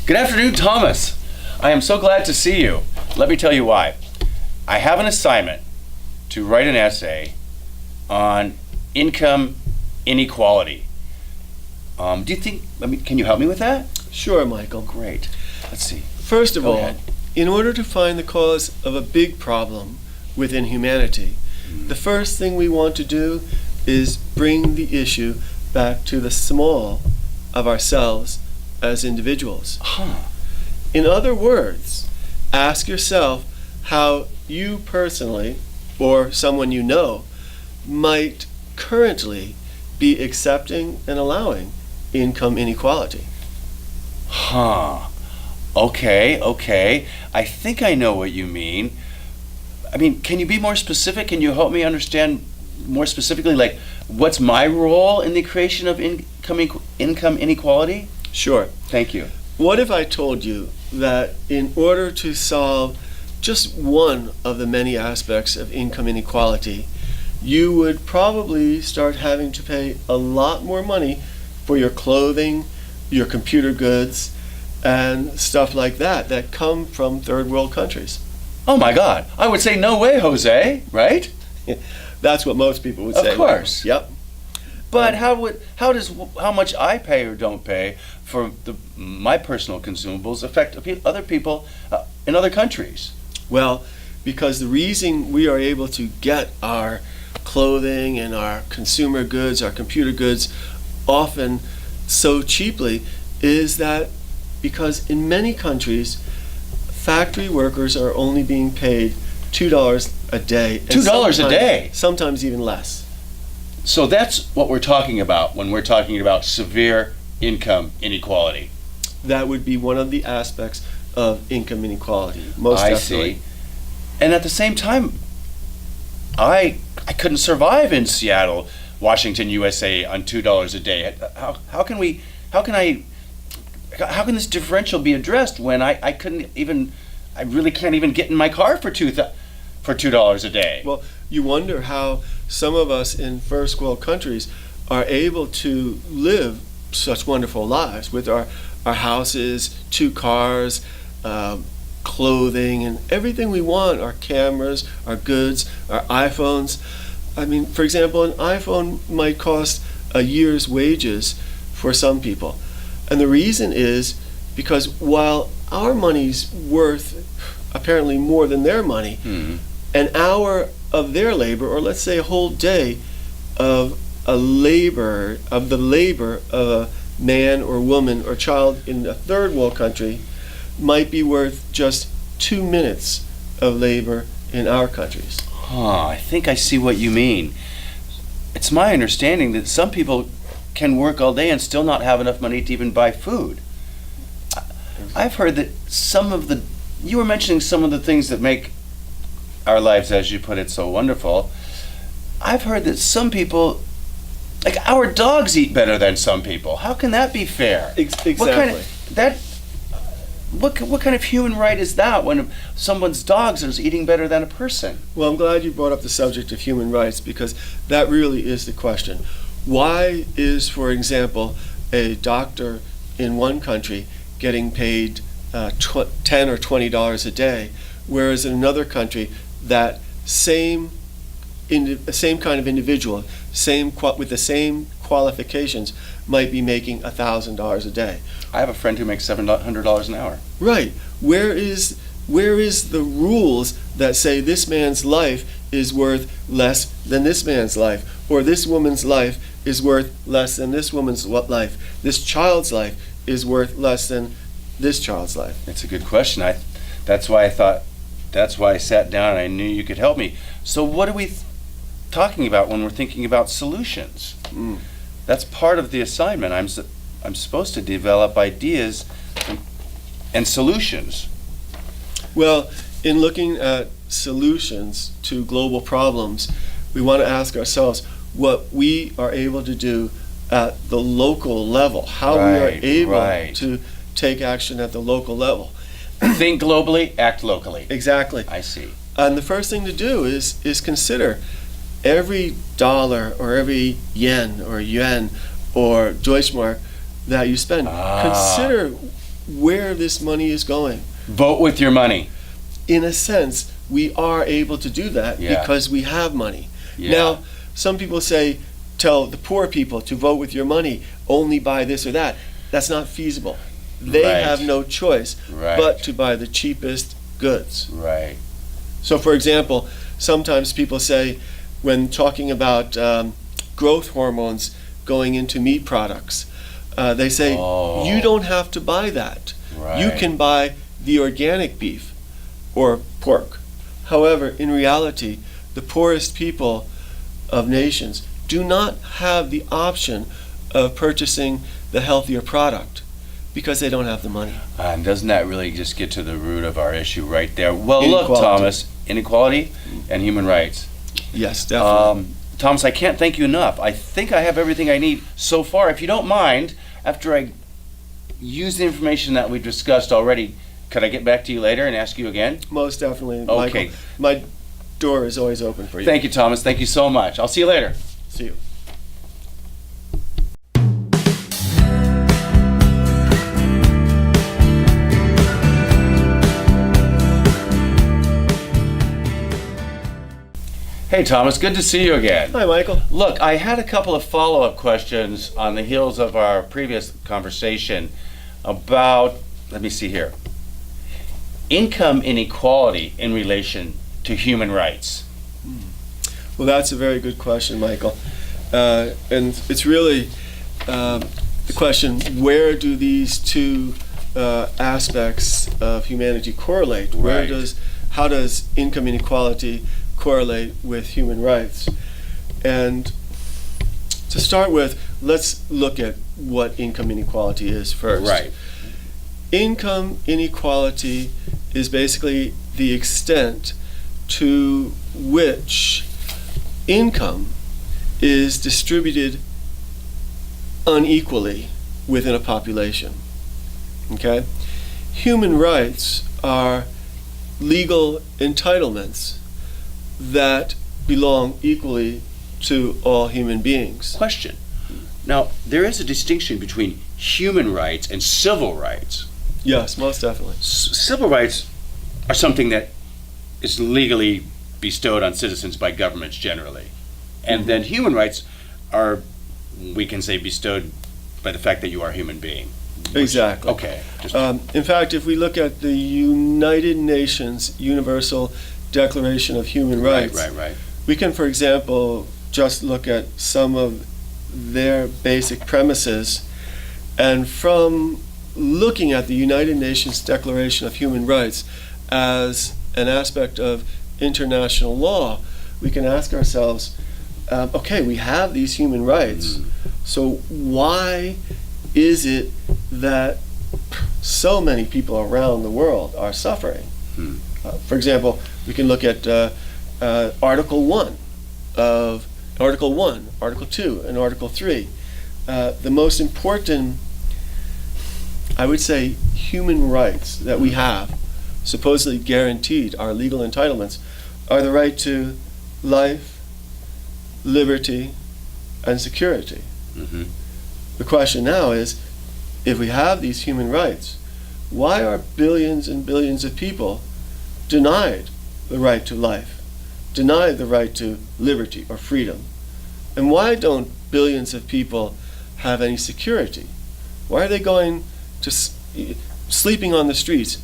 Good afternoon, Thomas. I am so glad to see you. Let me tell you why. I have an assignment to write an essay on income inequality. Do you think, can you help me with that? Sure, Michael. Great. Let's see. First of Go all, ahead. in order to find the cause of a big problem within humanity, the first thing we want to do is bring the issue back to the small of ourselves as individuals. In other words, ask yourself how you personally, or someone you know, might currently be accepting and allowing income inequality. Okay. I think I know what you mean. Can you be more specific? Can you help me understand more specifically, like, what's my role in the creation of income inequality? Sure. Thank you. What if I told you that in order to solve just one of the many aspects of income inequality, you would probably start having to pay a lot more money for your clothing, your computer goods, and stuff like that come from third world countries? Oh my God, I would say no way, Jose, right? That's what most people would say. Of course. Yep. But how much I pay or don't pay for my personal consumables affect other people in other countries? Well, because the reason we are able to get our clothing and our consumer goods, our computer goods, often so cheaply is that because in many countries, factory workers are only being paid $2 a day. $2 a day? Sometimes even less. So that's what we're talking about when we're talking about severe income inequality. That would be one of the aspects of income inequality, most definitely. I see. And at the same time, I couldn't survive in Seattle, Washington, USA on $2 a day. How can this differential be addressed when I really can't even get in my car for $2 a day? Well, you wonder how some of us in first world countries are able to live such wonderful lives with our houses, 2 cars, clothing, and everything we want, our cameras, our goods, our iPhones. For example, an iPhone might cost a year's wages for some people. And the reason is because while our money's worth apparently more than their money, an hour of their labor, or let's say a whole day of the labor of a man or woman or child in a third world country might be worth just 2 minutes of labor in our countries. I think I see what you mean. It's my understanding that some people can work all day and still not have enough money to even buy food. I've heard that you were mentioning some of the things that make our lives, as you put it, so wonderful. I've heard that some people, like our dogs, eat better than some people. How can that be fair? Exactly. What kind of human right is that when someone's dogs is eating better than a person? Well, I'm glad you brought up the subject of human rights because that really is the question. Why is, for example, a doctor in one country getting paid $10 or $20 a day, whereas in another country that same kind of individual, with the same qualifications, might be making $1,000 a day? I have a friend who makes $700 an hour. Right. Where is the rules that say this man's life is worth less than this man's life, or this woman's life is worth less than this woman's life, this child's life is worth less than this child's life? It's a good question. That's why I sat down and I knew you could help me. So what are we talking about when we're thinking about solutions? That's part of the assignment. I'm supposed to develop ideas and solutions. Well, in looking at solutions to global problems, we want to ask ourselves what we are able to do at the local level, how we are able to take action at the local level. Think globally, act locally. Exactly. I see. And the first thing to do is consider every dollar or every yen or yuan or Deutschmark that you spend. Consider where this money is going. Vote with your money. In a sense, we are able to do that Yeah. because we have money. Yeah. Now, some people say, tell the poor people to vote with your money, only buy this or that. That's not feasible. They Right. have no choice Right. but to buy the cheapest goods. Right. So, for example, sometimes people say, when talking about growth hormones going into meat products, they say, Oh. you don't have to buy that. You Right. can buy the organic beef or pork. However, in reality, the poorest people of nations do not have the option of purchasing the healthier product because they don't have the money. And doesn't that really just get to the root of our issue right there? Well, look, Inequality. Thomas, inequality and human rights. Yes, definitely. Thomas, I can't thank you enough. I think I have everything I need so far. If you don't mind, after I use the information that we discussed already, could I get back to you later and ask you again? Most definitely, Okay. Michael. My door is always open for you. Thank you, Thomas. Thank you so much. I'll see you later. See you. Hey, Thomas, good to see you again. Hi, Michael. Look, I had a couple of follow-up questions on the heels of our previous conversation about, let me see here, income inequality in relation to human rights. Well, that's a very good question, Michael. And it's really the question, where do these two aspects of humanity correlate? Right. How does income inequality correlate with human rights? And to start with, let's look at what income inequality is first. Right. Income inequality is basically the extent to which income is distributed unequally within a population. Okay? Human rights are legal entitlements that belong equally to all human beings. Question. Now, there is a distinction between human rights and civil rights. Yes, most definitely. Civil rights are something that is legally bestowed on citizens by governments generally. And then human rights are, we can say, bestowed by the fact that you are a human being. Exactly. Okay. In fact, if we look at the United Nations Universal Declaration of Human Rights, Right. we can, for example, just look at some of their basic premises, and from looking at the United Nations Declaration of Human Rights as an aspect of international law, we can ask ourselves, okay, we have these human rights, so why is it that so many people around the world are suffering? For example, we can look at Article 1 of Article 1, Article 2, and Article 3. The most important, I would say, human rights that we have, supposedly guaranteed, our legal entitlements, are the right to life, liberty, and security. Mm-hmm. The question now is, if we have these human rights, why are billions and billions of people denied the right to life, denied the right to liberty or freedom? And why don't billions of people have any security? Why are they going to sleeping on the streets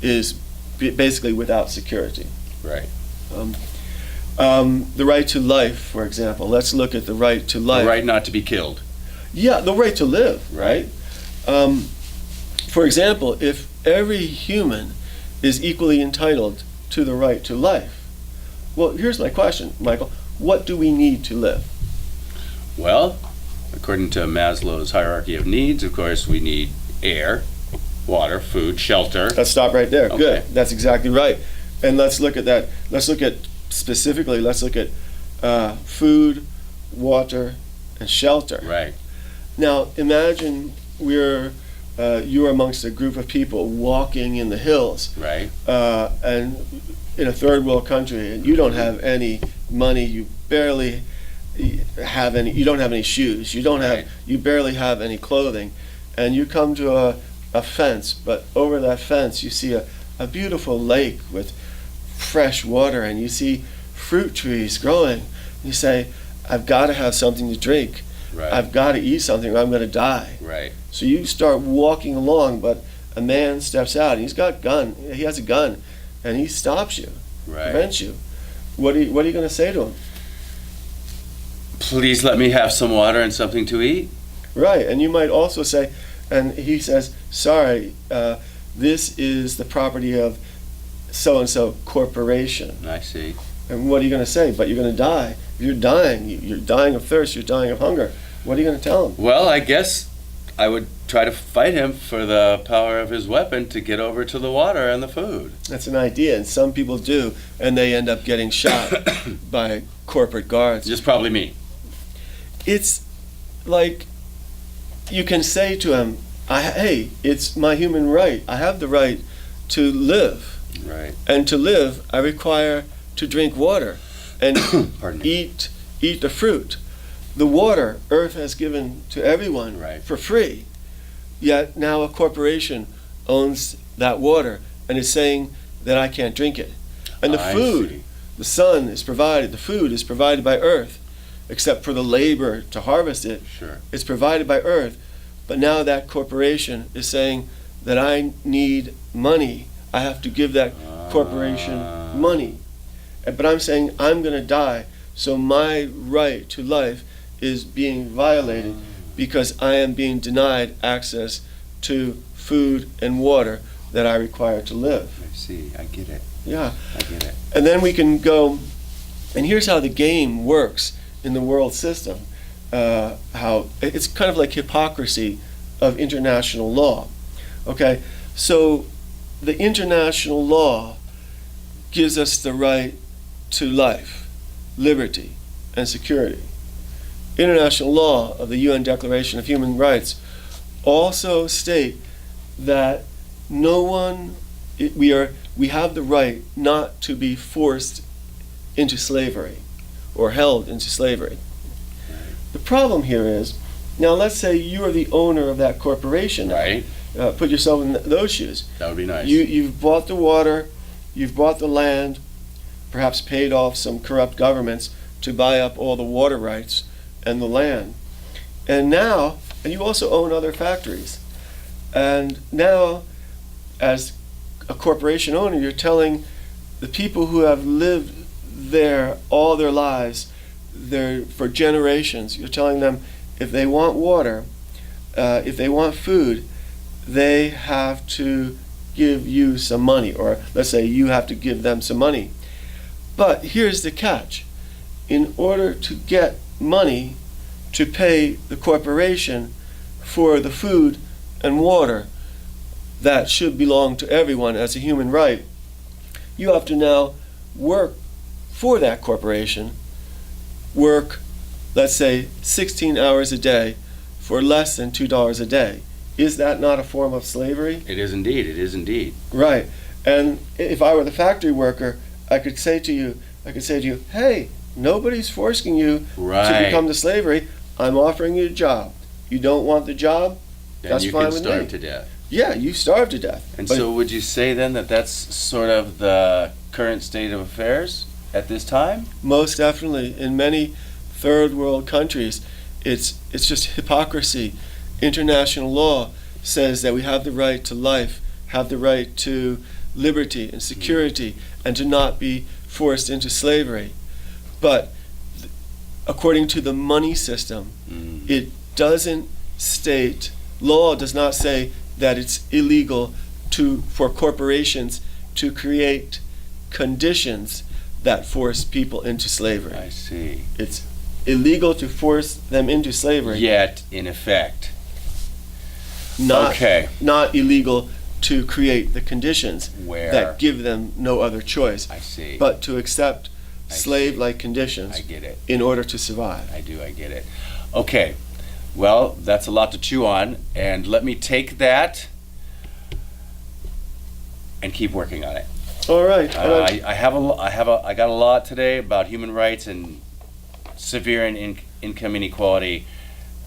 is basically without security? Right. The right to life, for example. Let's look at the right to life. The right not to be killed. Yeah, the right to live, right? For example, if every human is equally entitled to the right to life, well, here's my question, Michael. What do we need to live? Well, according to Maslow's hierarchy of needs, of course, we need air, water, food, shelter. Let's stop right there. Okay. Good. That's exactly right. And let's look at that. Let's look at food, water, and shelter. Right. Now, imagine you're amongst a group of people walking in the hills, Right. and in a third world country, and you don't have any money. You barely You don't have any shoes. You Right. barely have any clothing, and you come to a fence, but over that fence you see a beautiful lake with fresh water, and you see fruit trees growing. You say, I've got to have something to drink. Right. I've got to eat something or I'm going to die. Right. So you start walking along, but a man steps out. He has a gun, and he stops you, Right. prevents you. What are you going to say to him? Please let me have some water and something to eat. Right, and you might also say, and he says, sorry, this is the property of so-and-so corporation. I see. And what are you going to say? But you're going to die. You're dying. You're dying of thirst. You're dying of hunger. What are you going to tell him? Well, I guess I would try to fight him for the power of his weapon to get over to the water and the food. That's an idea, and some people do, and they end up getting shot by corporate guards. Just probably me. It's like you can say to him, hey, it's my human right. I have the right to live. Right. And to live, I require to drink water and Pardon me. eat the fruit. The water Earth has given to everyone Right. for free. Yet now a corporation owns that water and is saying that I can't drink it. And the I food, see. the sun is provided, the food is provided by Earth, except for the labor to harvest it. Sure. It's provided by Earth. But now that corporation is saying that I need money. I have to give that corporation money. But I'm saying I'm going to die, so my right to life is being violated because I am being denied access to food and water that I require to live. I see. I get it. Yeah. I get it. And then we can go, and here's how the game works in the world system. How it's kind of like hypocrisy of international law. Okay, so the international law gives us the right to life, liberty, and security. International law of the UN Declaration of Human Rights also state that we have the right not to be forced into slavery or held into slavery. The problem here is, now let's say you are the owner of that corporation. Right. Put yourself in those shoes. That would be nice. You've bought the water, you've bought the land, perhaps paid off some corrupt governments to buy up all the water rights and the land. And you also own other factories. And now, as a corporation owner, you're telling the people who have lived there all their lives, for generations, you're telling them if they want water, if they want food, they have to give you some money, or let's say you have to give them some money. But here's the catch. In order to get money to pay the corporation for the food and water that should belong to everyone as a human right, you have to now work for that corporation, work, let's say, 16 hours a day for less than $2 a day. Is that not a form of slavery? It is indeed. It is indeed. Right. And if I were the factory worker, I could say to you, hey, nobody's forcing you to become the slavery. I'm offering you a job. You don't want the job? Then That's you fine can with starve me. to death. Yeah, you starve to death. And But so would you say then that that's sort of the current state of affairs at this time? most definitely, in many third world countries, it's just hypocrisy. International law says that we have the right to life, have the right to liberty and security, and to not be forced into slavery. But according to the money system, it doesn't state, law does not say that it's illegal for corporations to create conditions that force people into slavery. I see. It's illegal to force them into slavery. Yet, in effect. Not illegal to create the conditions Where? that give them no other choice, I see. but to accept I slave-like conditions I get it. in order to survive. I get it. Okay. Well, that's a lot to chew on, and let me take that and keep working on it. All right. I got a lot today about human rights and severe income inequality,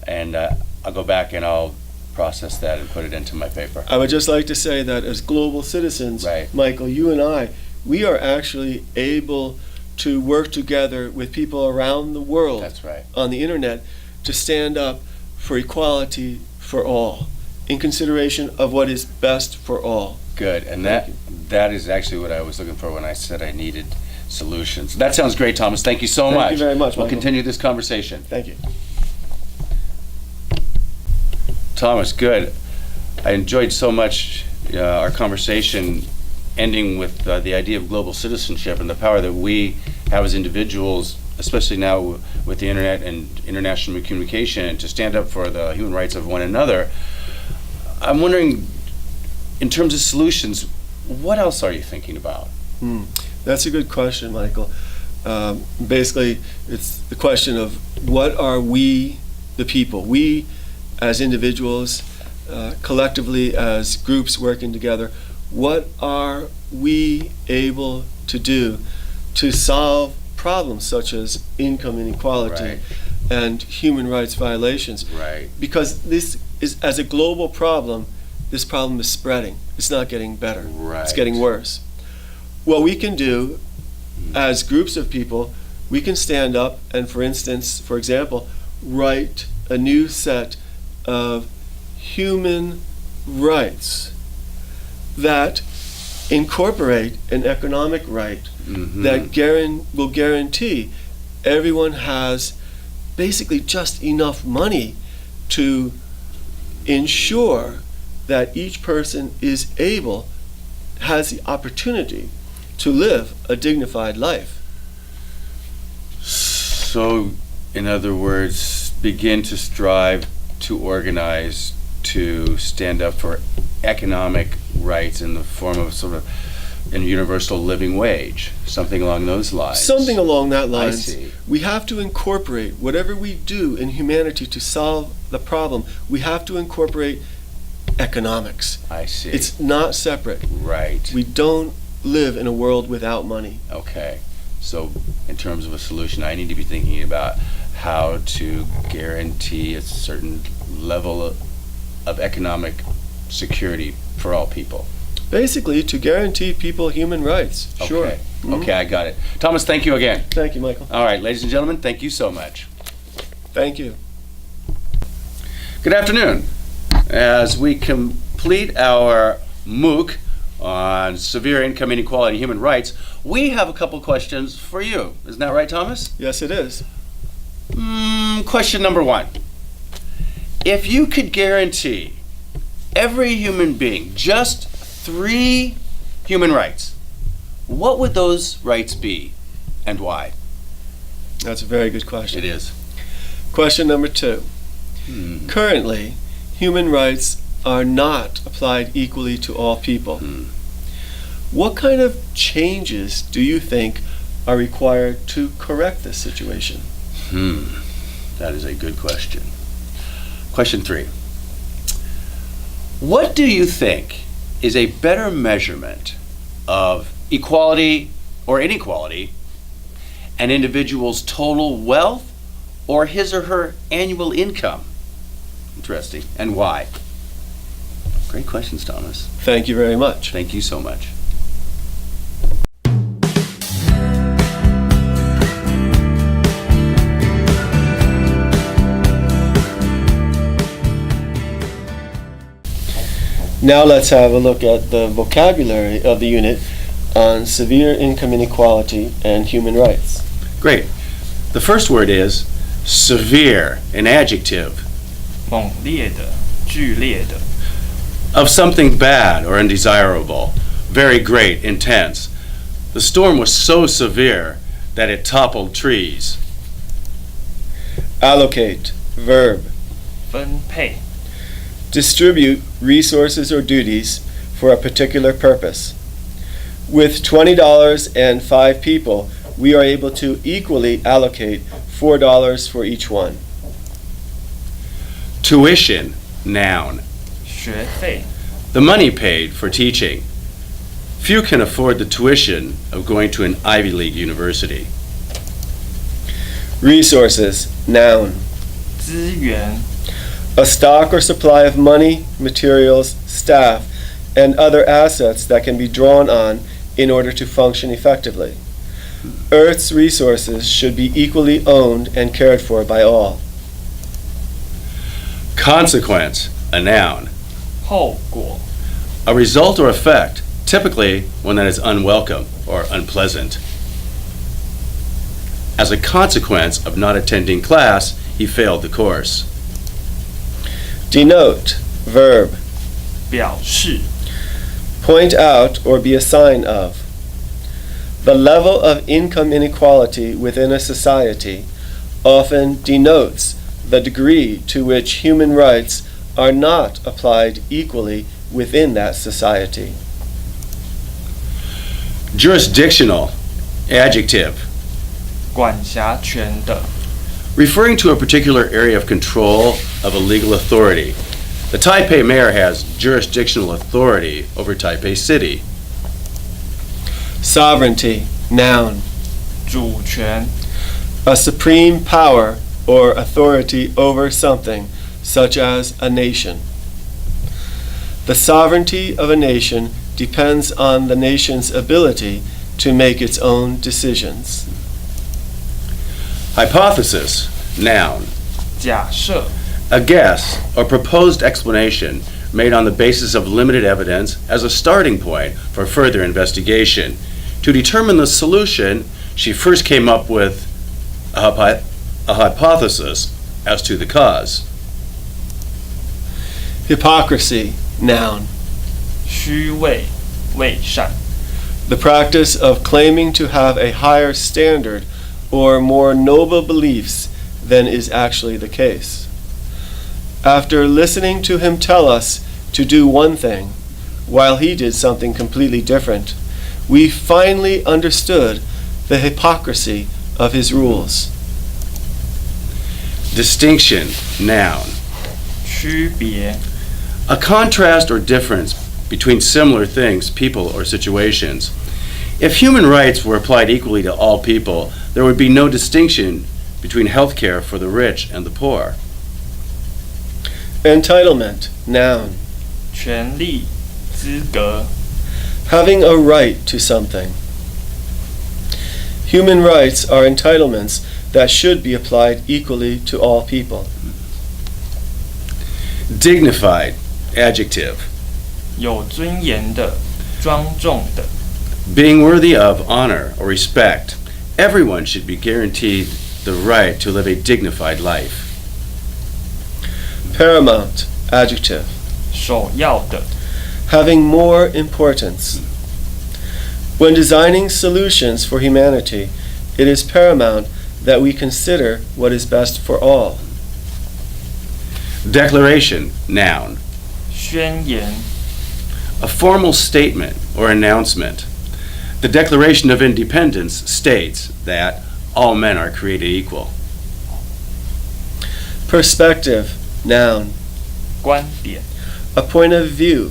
and I'll go back and I'll process that and put it into my paper. I would just like to say that as global citizens, Right. Michael, you and I, we are actually able to work together with people around the world That's right. on the internet to stand up for equality for all, in consideration of what is best for all. Good, and Thank that is actually what I was looking for when I said I needed solutions. That sounds great, Thomas. Thank you so much. Thank you very much, We'll Michael. continue this conversation. Thank you. Thomas, good. I enjoyed so much our conversation ending with the idea of global citizenship and the power that we have as individuals, especially now with the internet and international communication, to stand up for the human rights of one another. I'm wondering, in terms of solutions, what else are you thinking about? That's a good question, Michael. Basically, it's the question of what are we, the people, we as individuals, collectively as groups working together, what are we able to do to solve problems such as income inequality Right. and human rights violations? Right. Because this is, as a global problem, this problem is spreading. It's not getting better. Right. It's getting worse. What we can do as groups of people, we can stand up and, for example, write a new set of human rights that incorporate an economic right that will guarantee everyone has basically just enough money to ensure that each person has the opportunity to live a dignified life. So, in other words, begin to strive to organize to stand up for economic rights in the form of sort of a universal living wage, something along those lines. Something along that line. I see. We have to incorporate whatever we do in humanity to solve the problem. We have to incorporate economics. I see. It's not separate. Right. We don't live in a world without money. Okay. So, in terms of a solution, I need to be thinking about how to guarantee a certain level of economic security for all people. Basically, to guarantee people human rights. Sure. Okay. Okay, I got it. Thomas, thank you again. Thank you, Michael. All right, ladies and gentlemen, thank you so much. Thank you. Good afternoon. As we complete our MOOC on severe income inequality and human rights, we have a couple questions for you. Isn't that right, Thomas? Yes, it is. Question number one. If you could guarantee every human being just 3 human rights, what would those rights be and why? That's a very good question. It is. Question number 2. Currently, human rights are not applied equally to all people. What kind of changes do you think are required to correct this situation? That is a good question. Question 3. What do you think is a better measurement of equality or inequality, an individual's total wealth or his or her annual income? Interesting. And why? Great questions, Thomas. Thank you very much. Thank you so much. Now let's have a look at the vocabulary of the unit on severe income inequality and human rights. Great. The first word is severe, an adjective. 猛烈的、剧烈的、 Of something bad or undesirable, very great, intense. The storm was so severe that it toppled trees. Allocate, verb. 分配、 Distribute resources or duties for a particular purpose. With $20 and 5 people, we are able to equally allocate $4 for each one. Tuition, noun. 学费、 The money paid for teaching. Few can afford the tuition of going to an Ivy League university. Resources, noun. 资源、a stock or supply of money, materials, staff, and other assets that can be drawn on in order to function effectively. Earth's resources should be equally owned and cared for by all. Consequence, a noun. 后果 A result or effect, typically one that is unwelcome or unpleasant. As a consequence of not attending class, he failed the course. Denote, verb. 表示 Point out or be a sign of. The level of income inequality within a society often denotes the degree to which human rights are not applied equally within that society. Jurisdictional, adjective. 管辖权的 Referring to a particular area of control of a legal authority. The Taipei mayor has jurisdictional authority over Taipei City. Sovereignty, noun. 主权 A supreme power or authority over something, such as a nation. The sovereignty of a nation depends on the nation's ability to make its own decisions. Hypothesis, noun. 假设 A guess or proposed explanation made on the basis of limited evidence as a starting point for further investigation. To determine the solution, she first came up with a hypothesis as to the cause. Hypocrisy, noun. 虚伪伪善 The practice of claiming to have a higher standard or more noble beliefs than is actually the case. After listening to him tell us to do one thing, while he did something completely different, we finally understood the hypocrisy of his rules. Distinction, noun. 区别 A contrast or difference between similar things, people, or situations. If human rights were applied equally to all people, there would be no distinction between health care for the rich and the poor. Entitlement, noun. 权利资格 Having a right to something. Human rights are entitlements that should be applied equally to all people. Dignified, adjective. 有尊严的庄重的 Being worthy of honor or respect, everyone should be guaranteed the right to live a dignified life. Paramount, adjective. 首要的 Having more importance. When designing solutions for humanity, it is paramount that we consider what is best for all. Declaration, noun. 宣言 A formal statement or announcement. The Declaration of Independence states that all men are created equal. Perspective, noun. 观点 A point of view.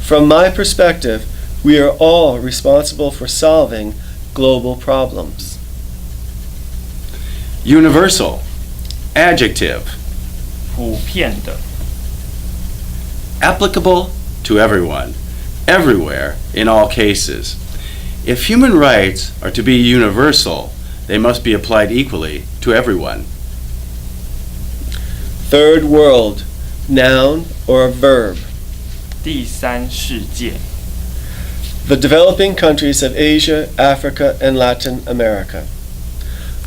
From my perspective, we are all responsible for solving global problems. Universal, adjective. 普遍的 Applicable to everyone, everywhere, in all cases. If human rights are to be universal, they must be applied equally to everyone. Third world, noun or verb. 第三世界 The developing countries of Asia, Africa, and Latin America.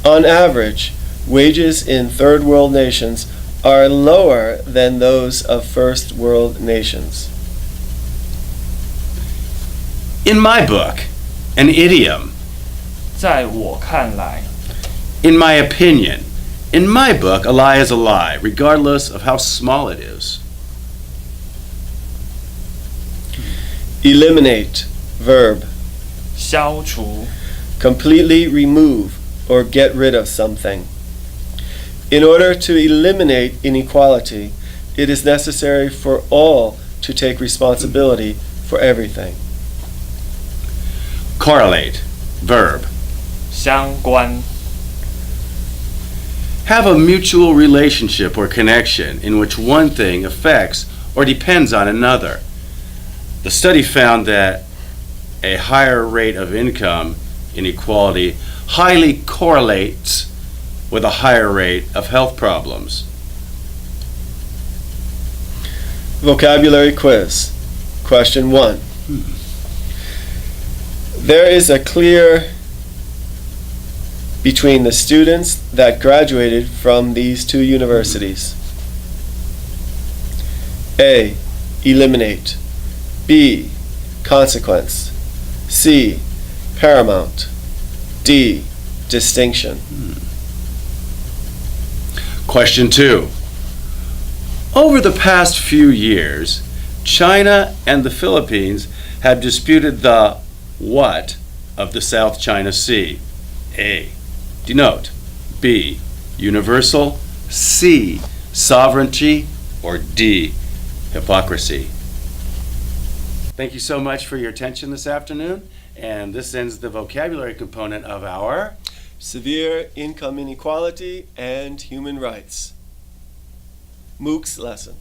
On average, wages in third world nations are lower than those of first world nations. In my book, an idiom. 在我看来 In my opinion, in my book, a lie is a lie, regardless of how small it is. Eliminate, verb. 消除 Completely remove or get rid of something. In order to eliminate inequality, it is necessary for all to take responsibility for everything. Correlate, verb. 相关 have a mutual relationship or connection in which one thing affects or depends on another. The study found that a higher rate of income inequality highly correlates with a higher rate of health problems. Vocabulary quiz. Question 1. There is a clear between the students that graduated from these two universities. A. Eliminate. B. Consequence. C. Paramount. D. Distinction. Question 2. Over the past few years, China and the Philippines have disputed the what of the South China Sea? A. Denote. B. Universal. C. Sovereignty. Or D. Hypocrisy. Thank you so much for your attention this afternoon, and this ends the vocabulary component of our Severe Income Inequality and Human Rights. MOOCs lesson.